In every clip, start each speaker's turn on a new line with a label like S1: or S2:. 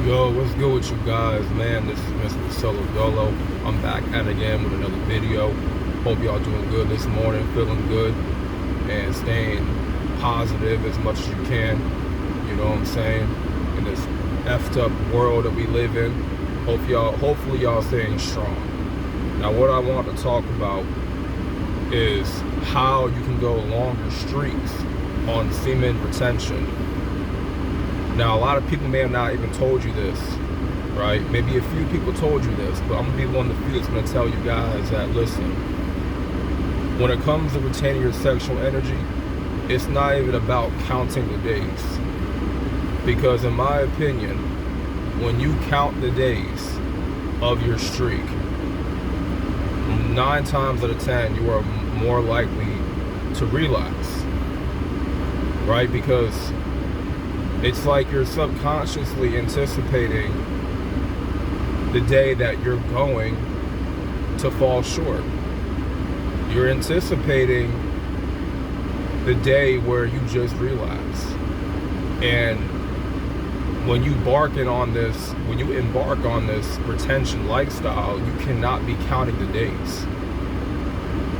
S1: Yo, what's good with you guys, man? This is Mr. Solo Dolo. I'm back at it again with another video. Hope y'all doing good this morning, feeling good, and staying positive as much as you can. You know what I'm saying? In this effed up world that we live in. Hopefully y'all staying strong. Now, what I want to talk about is how you can go longer streaks on semen retention. Now, a lot of people may have not even told you this, right? Maybe a few people told you this, but I'm gonna be one of the few that's gonna tell you guys that, listen, when it comes to retaining your sexual energy, it's not even about counting the days. Because in my opinion, when you count the days of your streak, 9 times out of 10, you are more likely to relapse, right? Because it's like you're subconsciously anticipating the day that you're going to fall short. You're anticipating the day where you just relapse. And when you embark on this retention lifestyle, you cannot be counting the days.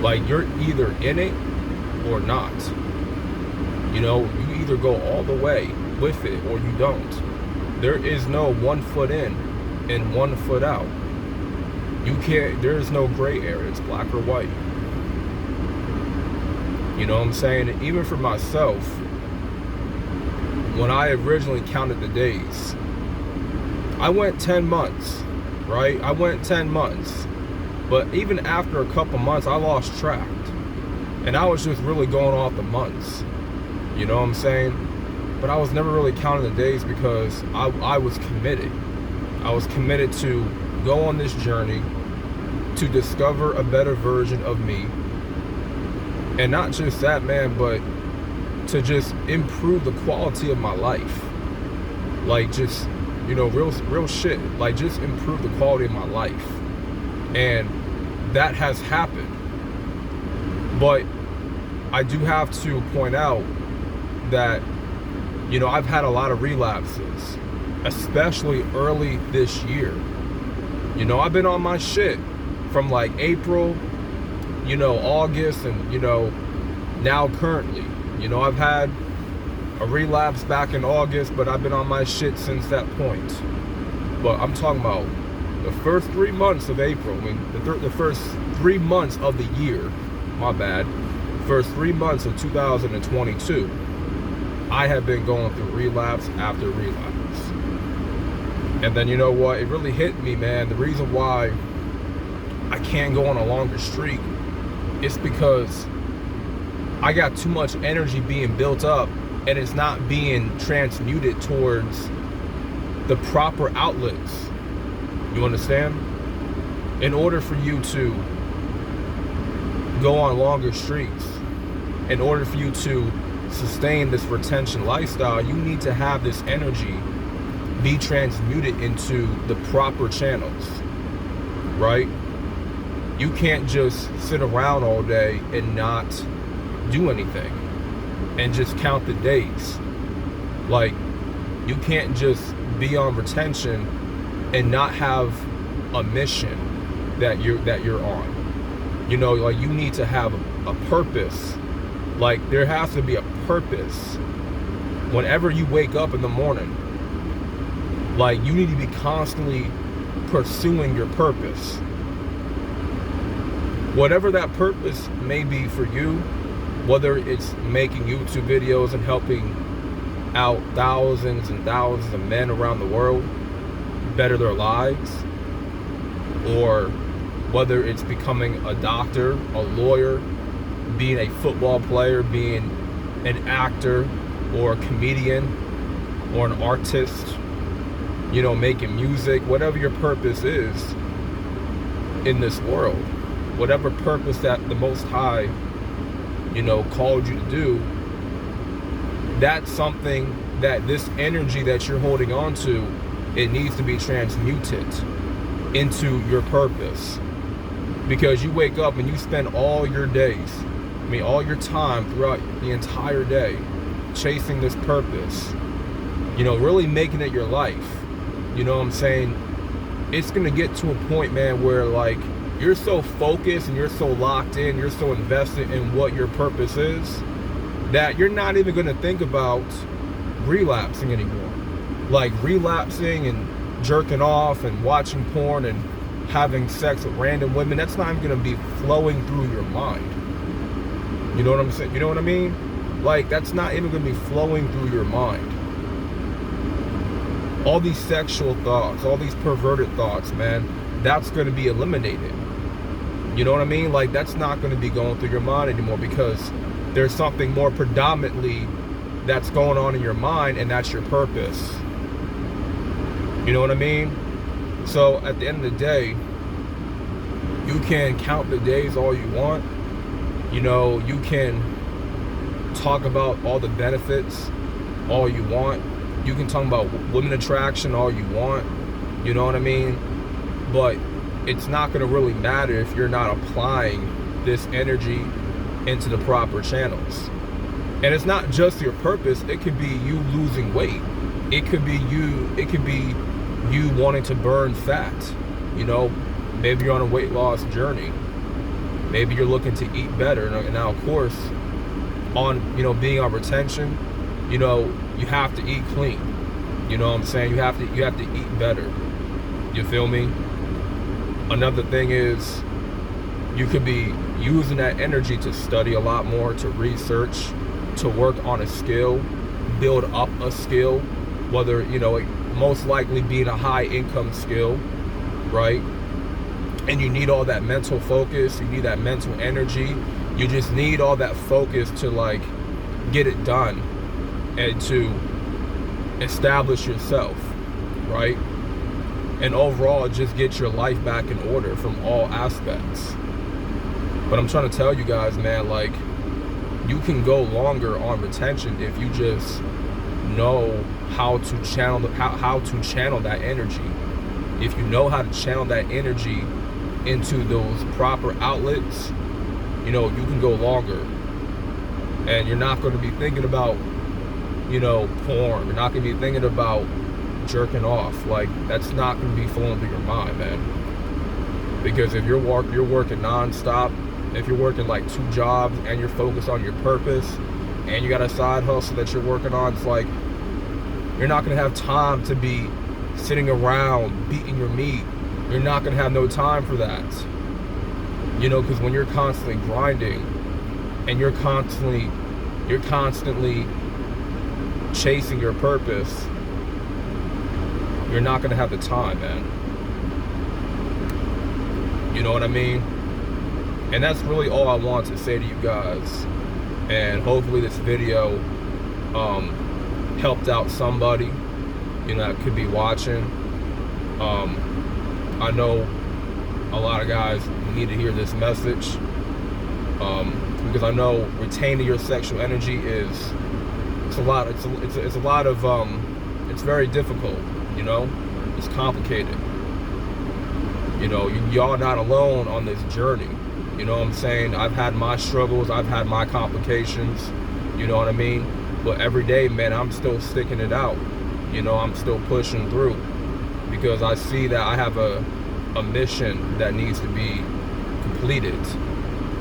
S1: Like, you're either in it or not. You know, you either go all the way with it or you don't. There is no 1 foot in and 1 foot out. There is no gray area. It's black or white. You know what I'm saying? And even for myself, when I originally counted the days, I went 10 months, right? I went 10 months. But even after a couple months, I lost track. And I was just really going off the months. You know what I'm saying? But I was never really counting the days because I was committed. I was committed to go on this journey to discover a better version of me. And not just that, man, but to just improve the quality of my life. Like, just, you know, real shit. Like, just improve the quality of my life. And that has happened. But I do have to point out that, you know, I've had a lot of relapses, especially early this year. You know, I've been on my shit from like April, you know, August, and, you know, now currently. You know, I've had a relapse back in August, but I've been on my shit since that point. But I'm talking about the first 3 months of April. I mean, the first 3 months of the year, my bad. First 3 months of 2022. I have been going through relapse after relapse. And then, you know what? It really hit me, man. The reason why I can't go on a longer streak is because I got too much energy being built up and it's not being transmuted towards the proper outlets. You understand? In order for you to go on longer streaks, in order for you to sustain this retention lifestyle, you need to have this energy be transmuted into the proper channels, right? You can't just sit around all day and not do anything and just count the days. Like, you can't just be on retention and not have a mission that you're on. You know, like, you need to have a purpose. Like, there has to be a purpose whenever you wake up in the morning. Like, you need to be constantly pursuing your purpose. Whatever that purpose may be for you, whether it's making YouTube videos and helping out thousands and thousands of men around the world better their lives, or whether it's becoming a doctor, a lawyer, being a football player, being an actor or a comedian or an artist, you know, making music, whatever your purpose is in this world, whatever purpose that the Most High, you know, called you to do, that's something that this energy that you're holding on to, it needs to be transmuted into your purpose. Because you wake up and you spend all your days, all your time throughout the entire day chasing this purpose, you know, really making it your life, You know what I'm saying? It's gonna get to a point, man, where like you're so focused and you're so locked in, you're so invested in what your purpose is, that you're not even gonna think about relapsing anymore. Like relapsing and jerking off and watching porn and having sex with random women, that's not even gonna be flowing through your mind. You know what I'm saying? You know what I mean? Like, that's not even gonna be flowing through your mind. All these sexual thoughts, all these perverted thoughts, man, that's gonna be eliminated. You know what I mean? Like, that's not gonna be going through your mind anymore, because there's something more predominantly that's going on in your mind, and that's your purpose. You know what I mean? So at the end of the day, you can count the days all you want. You know, you can talk about all the benefits all you want. You can talk about women attraction all you want. You know what I mean? But it's not going to really matter if you're not applying this energy into the proper channels. And it's not just your purpose. It could be you losing weight. It could be you wanting to burn fat. You know, maybe you're on a weight loss journey. Maybe you're looking to eat better. And now, of course, on, you know, being on retention, you know, you have to eat clean. You know what I'm saying? You have to eat better. You feel me? Another thing is, you could be using that energy to study a lot more, to research, to work on a skill, build up a skill, whether, you know, it most likely being a high income skill, right? And you need all that mental focus, you need that mental energy, you just need all that focus to like get it done and to establish yourself, right? And overall just get your life back in order from all aspects. But I'm trying to tell you guys, man, like, you can go longer on retention if you just know how to channel that energy. If you know how to channel that energy into those proper outlets, you know, you can go longer. And you're not going to be thinking about, you know, porn. You're not going to be thinking about jerking off. Like, that's not going to be flowing through your mind, man. Because if you're working nonstop, if you're working like 2 jobs and you're focused on your purpose and you got a side hustle that you're working on, it's like you're not going to have time to be sitting around beating your meat. You're not going to have no time for that. You know, because when you're constantly grinding and you're constantly chasing your purpose, you're not going to have the time, man. You know what I mean? And that's really all I want to say to you guys. And hopefully this video helped out somebody, you know, that could be watching. I know a lot of guys need to hear this message, because I know retaining your sexual energy it's very difficult, you know, it's complicated. You know, y'all not alone on this journey. You know what I'm saying? I've had my struggles, I've had my complications, you know what I mean? But every day, man, I'm still sticking it out. You know, I'm still pushing through, because I see that I have a mission that needs to be completed.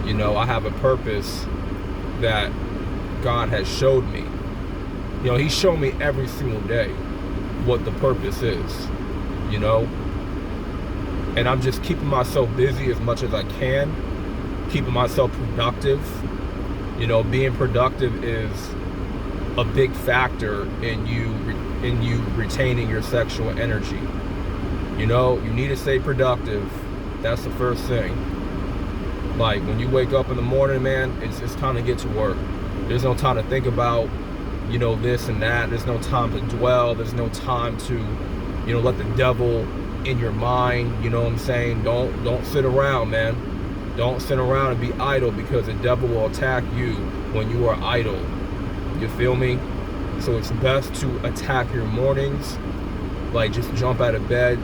S1: You know, I have a purpose that God has showed me. You know, He showed me every single day what the purpose is, you know? And I'm just keeping myself busy as much as I can, keeping myself productive. You know, being productive is a big factor in you retaining your sexual energy. You know, you need to stay productive. That's the first thing. Like, when you wake up in the morning, man, it's time to get to work. There's no time to think about, you know, this and that. There's no time to dwell. There's no time to, you know, let the devil in your mind. You know what I'm saying? Don't sit around, man. Don't sit around and be idle, because the devil will attack you when you are idle. You feel me? So it's best to attack your mornings. Like, just jump out of bed,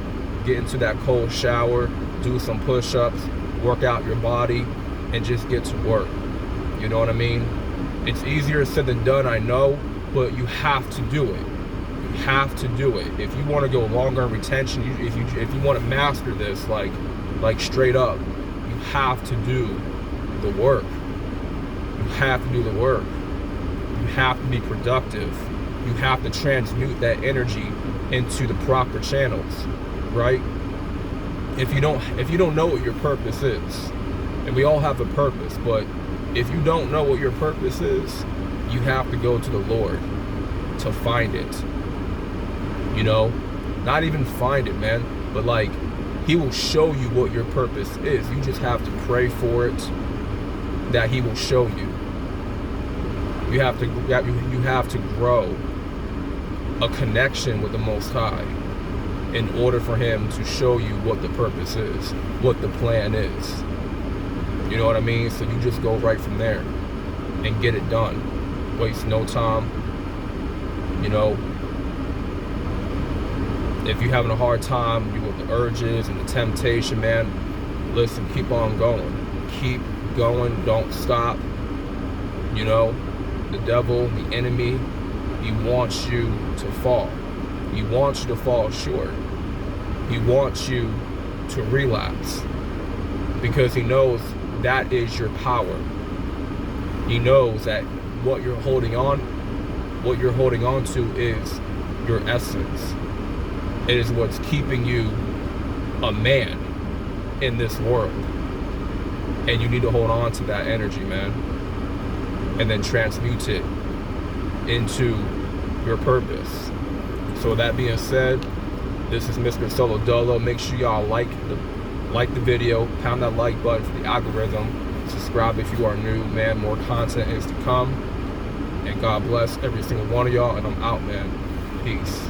S1: get into that cold shower, do some push-ups, work out your body, and just get to work. You know what I mean? It's easier said than done, I know, but you have to do it. You have to do it. If you want to go longer in retention, if you want to master this, like straight up, you have to do the work. You have to do the work. You have to be productive. You have to transmute that energy into the proper channels, right? If you don't know what your purpose is, and we all have a purpose, but if you don't know what your purpose is, you have to go to the Lord to find it. You know, not even find it, man, but like he will show you what your purpose is. You just have to pray for it, that he will show you. You have to grow a connection with the Most High in order for him to show you what the purpose is, what the plan is. You know what I mean? So you just go right from there and get it done. Waste no time. You know, if you're having a hard time with the urges and the temptation, man, listen, keep on going. Keep going, don't stop. You know, the devil, the enemy, he wants you to fall. He wants you to fall short. He wants you to relapse because he knows that is your power. He knows that what you're holding on to is your essence. It is what's keeping you a man in this world. And you need to hold on to that energy, man. And then transmute it into your purpose. So with that being said, this is Mr. Solo Dolo. Make sure y'all like the video, pound that like button for the algorithm. Subscribe if you are new, man. More content is to come. And God bless every single one of y'all. And I'm out, man. Peace.